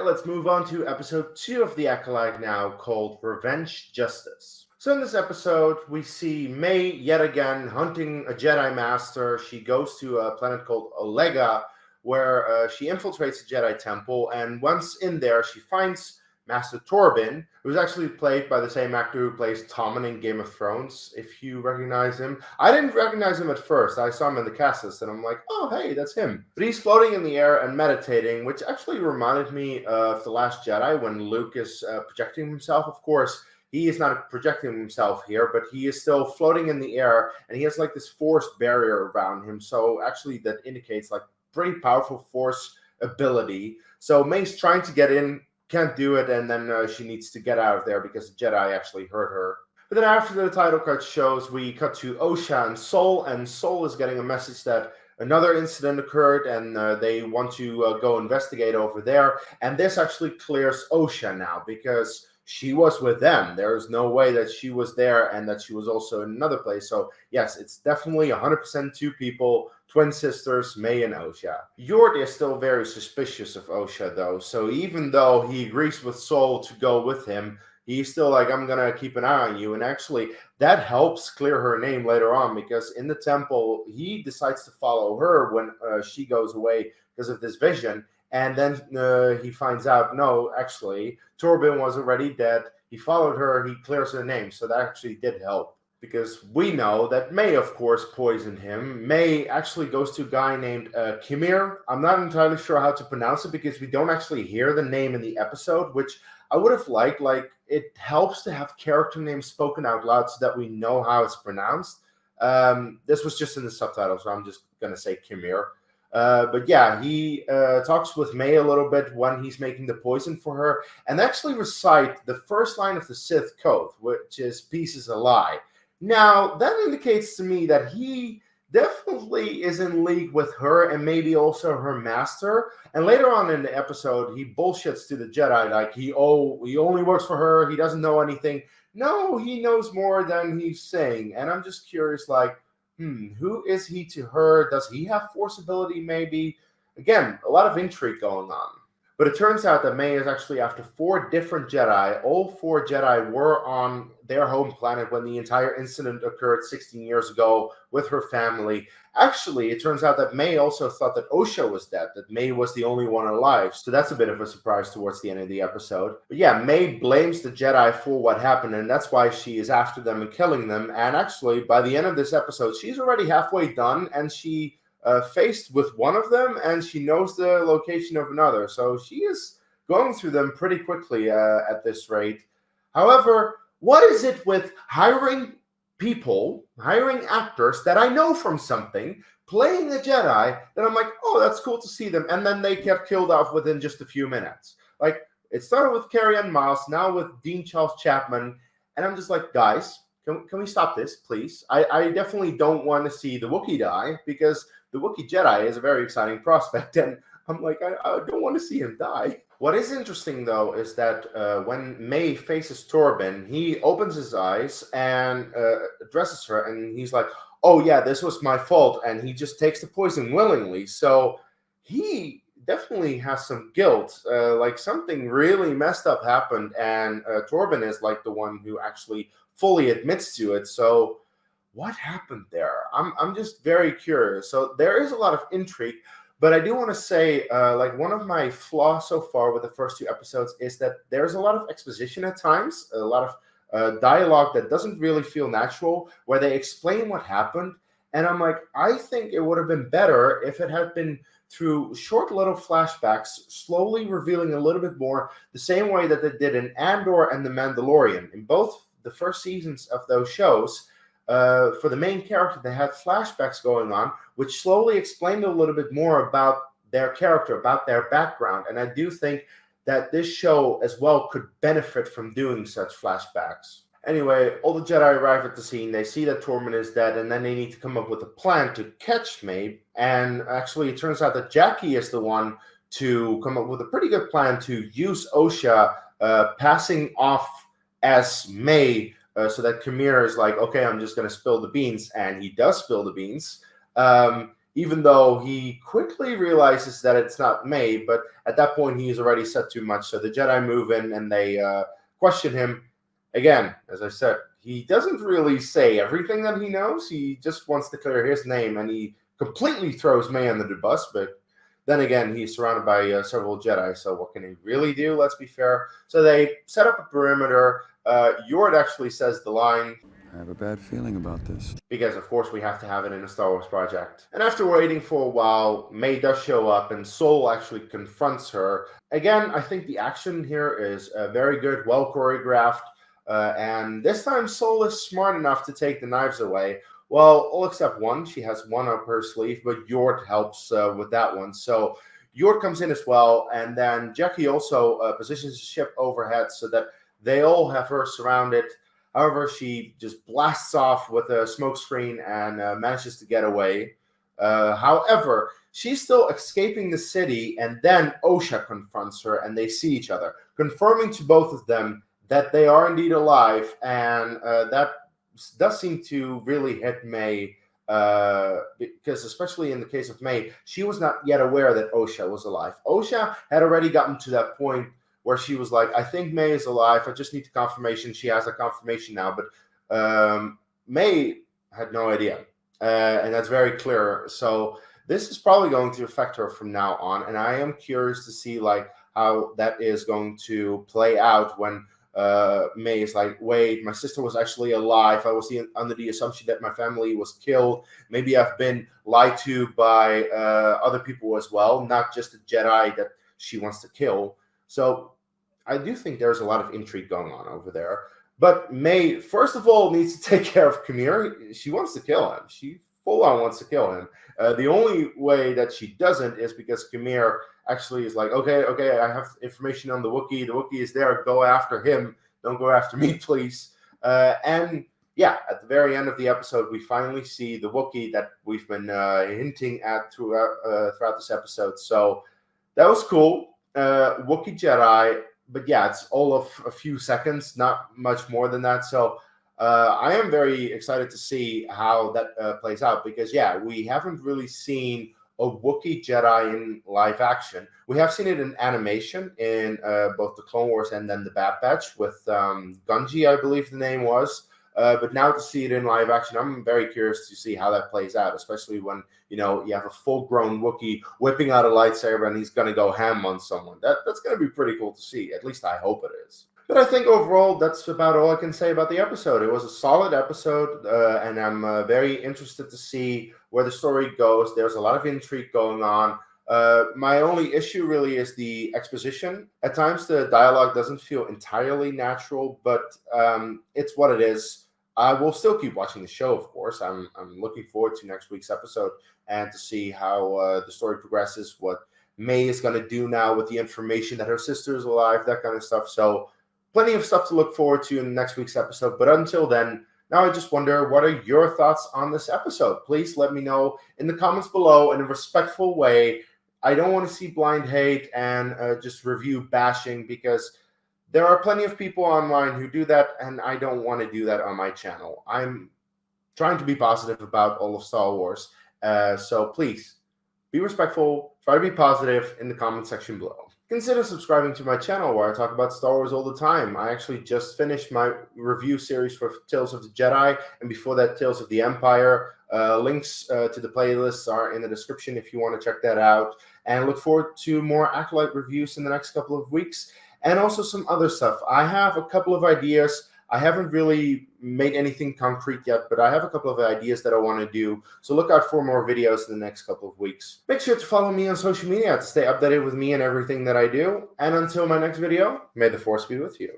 let's move on to episode 2 of the Acolyte now, called Revenge Justice. So in this episode, we see May yet again hunting a Jedi Master. She goes to a planet called Olega, where she infiltrates the Jedi Temple, and once in there, she finds Master Torben, who's actually played by the same actor who plays Tommen in Game of Thrones, if you recognize him. I didn't recognize him at first. I saw him in the cast list, and I'm like, oh, hey, that's him. But he's floating in the air and meditating, which actually reminded me of The Last Jedi, when Luke is projecting himself. Of course, he is not projecting himself here, but he is still floating in the air, and he has like this force barrier around him. So actually that indicates like pretty powerful force ability. So May's trying to get in, can't do it, and then she needs to get out of there because the Jedi actually hurt her. But then after the title card shows, we cut to Osha and Sol is getting a message that another incident occurred, and they want to go investigate over there. And this actually clears Osha now, because she was with them. There is no way that she was there and that she was also in another place. So yes, it's definitely 100% two people, twin sisters, May and Osha. Yord is still very suspicious of Osha though. So even though he agrees with Sol to go with him, he's still like, I'm going to keep an eye on you. And actually that helps clear her name later on, because in the temple, he decides to follow her when she goes away because of this vision. And then he finds out, no, actually, Torben was already dead. He followed her. He clears her name. So that actually did help, because we know that May, of course, poisoned him. May actually goes to a guy named Kimir. I'm not entirely sure how to pronounce it, because we don't actually hear the name in the episode, which I would have liked. Like, it helps to have character names spoken out loud so that we know how it's pronounced. This was just in the subtitles, so I'm just going to say Kimir. But yeah, he talks with May a little bit when he's making the poison for her, and actually recite the first line of the Sith Code, which is "Peace is a lie." Now, that indicates to me that he definitely is in league with her and maybe also her master. And later on in the episode, he bullshits to the Jedi, like he only works for her, he doesn't know anything. No, he knows more than he's saying. And I'm just curious, like, who is he to her? Does he have force ability maybe? Again, a lot of intrigue going on. But it turns out that May is actually after 4 different Jedi. All 4 Jedi were on their home planet when the entire incident occurred 16 years ago with her family. Actually, it turns out that May also thought that Osha was dead, that May was the only one alive. So that's a bit of a surprise towards the end of the episode. But yeah, May blames the Jedi for what happened, and that's why she is after them and killing them. And actually, by the end of this episode, she's already halfway done, and she faced with one of them, and she knows the location of another. So she is going through them pretty quickly at this rate. However, what is it with hiring actors that I know from something, playing a Jedi, that I'm like, oh, that's cool to see them, and then they get killed off within just a few minutes. Like, it started with Carrie-Anne Moss, now with Dean Charles Chapman, and I'm just like, guys, can we stop this, please? I definitely don't want to see the Wookiee die, because the Wookiee Jedi is a very exciting prospect, and I'm like, I don't want to see him die. What is interesting, though, is that when May faces Torben, he opens his eyes and addresses her, and he's like, oh, yeah, this was my fault, and he just takes the poison willingly. So he definitely has some guilt, like something really messed up happened, and Torben is like the one who actually fully admits to it. So what happened there? I'm just very curious. So there is a lot of intrigue, but I do want to say, like, one of my flaws so far with the first 2 episodes is that there's a lot of exposition at times, a lot of dialogue that doesn't really feel natural, where they explain what happened. And I'm like, I think it would have been better if it had been through short little flashbacks, slowly revealing a little bit more, the same way that they did in Andor and The Mandalorian. In both the first seasons of those shows, for the main character, they had flashbacks going on, which slowly explained a little bit more about their character, about their background. And I do think that this show as well could benefit from doing such flashbacks. Anyway, all the Jedi arrive at the scene. They see that Tormund is dead, and then they need to come up with a plan to catch May. And actually, it turns out that Jackie is the one to come up with a pretty good plan to use Osha passing off as May, so that Kimir is like, okay, I'm just going to spill the beans. And he does spill the beans. even though he quickly realizes that it's not May, but at that point he's already said too much. So the Jedi move in and they question him. Again, as I said, he doesn't really say everything that he knows. He just wants to clear his name, and he completely throws May under the bus, but then again, he's surrounded by several Jedi, so what can he really do? Let's be fair. So they set up a perimeter. Yord actually says the line, I have a bad feeling about this. because, of course, we have to have it in a Star Wars project. And after waiting for a while, May does show up, and Sol actually confronts her. Again, I think the action here is very good, well choreographed, and this time Sol is smart enough to take the knives away. Well, all except one. She has one up her sleeve, but Yord helps with that one. So Yord comes in as well, and then Jackie also positions the ship overhead so that they all have her surrounded. However, she just blasts off with a smoke screen and manages to get away. However, she's still escaping the city, and then Osha confronts her, and they see each other, confirming to both of them that they are indeed alive, and that does seem to really hit May, because especially in the case of May, she was not yet aware that Osha was alive. Osha had already gotten to that point where she was like, I think May is alive. I just need the confirmation. She has a confirmation now, but May had no idea, and that's very clear. So this is probably going to affect her from now on, and I am curious to see like how that is going to play out when May is like, wait, my sister was actually alive. I was under the assumption that my family was killed. Maybe I've been lied to by other people as well, not just the Jedi that she wants to kill. So I do think there's a lot of intrigue going on over there. But May, first of all, needs to take care of Kamir. She wants to kill him. She full on wants to kill him. The only way that she doesn't is because Kamir actually is like, okay, I have information on the Wookiee. The Wookiee is there. Go after him. Don't go after me, please. And yeah, at the very end of the episode, we finally see the Wookiee that we've been hinting at throughout this episode. So that was cool. Wookiee Jedi. But yeah, it's all of a few seconds, not much more than that. So I am very excited to see how that plays out, because yeah, we haven't really seen a Wookiee Jedi in live action. We have seen it in animation in both the Clone Wars and then the Bad Batch with Gunji, I believe the name was. But now to see it in live action, I'm very curious to see how that plays out, especially when, you know, you have a full-grown Wookiee whipping out a lightsaber and he's going to go ham on someone. That's going to be pretty cool to see. At least I hope it is. But I think overall, that's about all I can say about the episode. It was a solid episode, and I'm very interested to see where the story goes. There's a lot of intrigue going on. My only issue really is the exposition. At times, the dialogue doesn't feel entirely natural, but it's what it is. I will still keep watching the show, of course. I'm looking forward to next week's episode and to see how the story progresses, what May is going to do now with the information that her sister is alive, that kind of stuff. So plenty of stuff to look forward to in next week's episode. But until then, now I just wonder, what are your thoughts on this episode? Please let me know in the comments below in a respectful way. I don't want to see blind hate and just review bashing, because there are plenty of people online who do that, and I don't want to do that on my channel. I'm trying to be positive about all of Star Wars. So please be respectful, try to be positive in the comment section below. Consider subscribing to my channel where I talk about Star Wars all the time. I actually just finished my review series for Tales of the Jedi, and before that, Tales of the Empire. Links to the playlists are in the description if you want to check that out. And I look forward to more Acolyte reviews in the next couple of weeks, and also some other stuff. I have a couple of ideas. I haven't really made anything concrete yet, but I have a couple of ideas that I want to do. So look out for more videos in the next couple of weeks. Make sure to follow me on social media to stay updated with me and everything that I do. And until my next video, may the Force be with you.